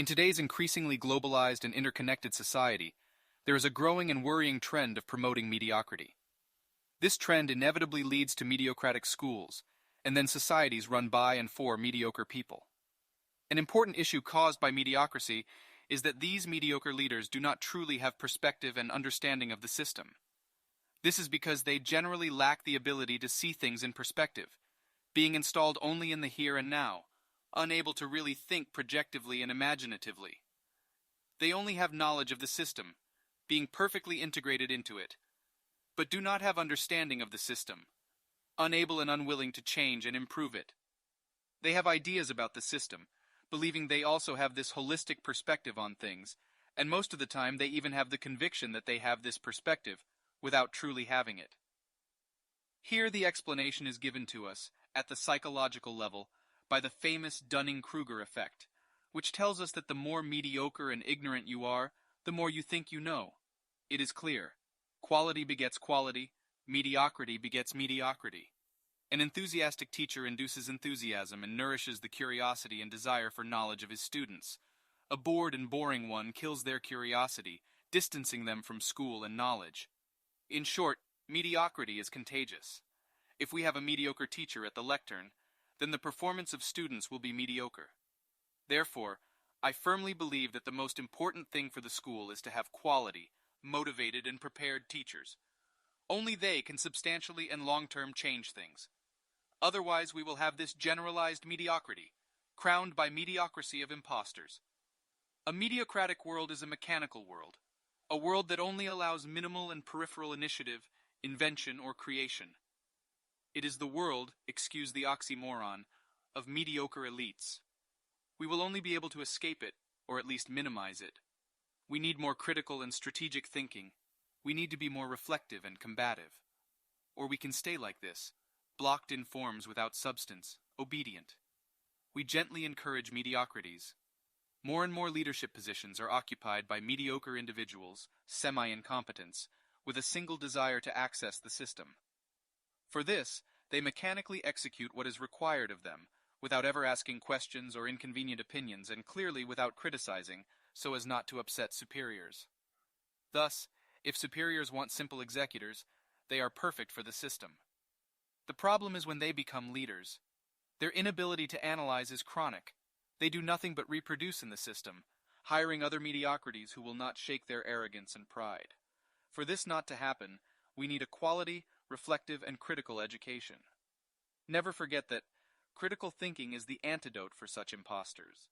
In today's increasingly globalized and interconnected society, there is a growing and worrying trend of promoting mediocrity. This trend inevitably leads to mediocratic schools, and then societies run by and for mediocre people. An important issue caused by mediocrity is that these mediocre leaders do not truly have perspective and understanding of the system. This is because they generally lack the ability to see things in perspective, being installed only in the here and now, unable to really think projectively and imaginatively. They only have knowledge of the system, being perfectly integrated into it, but do not have understanding of the system, unable and unwilling to change and improve it. They have ideas about the system, believing they also have this holistic perspective on things, and most of the time they even have the conviction that they have this perspective, without truly having it. Here the explanation is given to us, at the psychological level, by the famous Dunning-Kruger effect, which tells us that the more mediocre and ignorant you are, the more you think you know. It is clear. Quality begets quality, mediocrity begets mediocrity. An enthusiastic teacher induces enthusiasm and nourishes the curiosity and desire for knowledge of his students. A bored and boring one kills their curiosity, distancing them from school and knowledge. In short, mediocrity is contagious. If we have a mediocre teacher at the lectern, then the performance of students will be mediocre. Therefore, I firmly believe that the most important thing for the school is to have quality, motivated and prepared teachers. Only they can substantially and long-term change things. Otherwise, we will have this generalized mediocrity, crowned by mediocrity of impostors. A mediocratic world is a mechanical world, a world that only allows minimal and peripheral initiative, invention, or creation. It is the world, excuse the oxymoron, of mediocre elites. We will only be able to escape it, or at least minimize it. We need more critical and strategic thinking. We need to be more reflective and combative. Or we can stay like this, blocked in forms without substance, obedient. We gently encourage mediocrities. More and more leadership positions are occupied by mediocre individuals, semi-incompetents, with a single desire to access the system. For this, they mechanically execute what is required of them, without ever asking questions or inconvenient opinions, and clearly without criticizing, so as not to upset superiors. Thus, if superiors want simple executors, they are perfect for the system. The problem is when they become leaders. Their inability to analyze is chronic. They do nothing but reproduce in the system, hiring other mediocrities who will not shake their arrogance and pride. For this not to happen, we need a quality, reflective, and critical education. Never forget that critical thinking is the antidote for such impostors.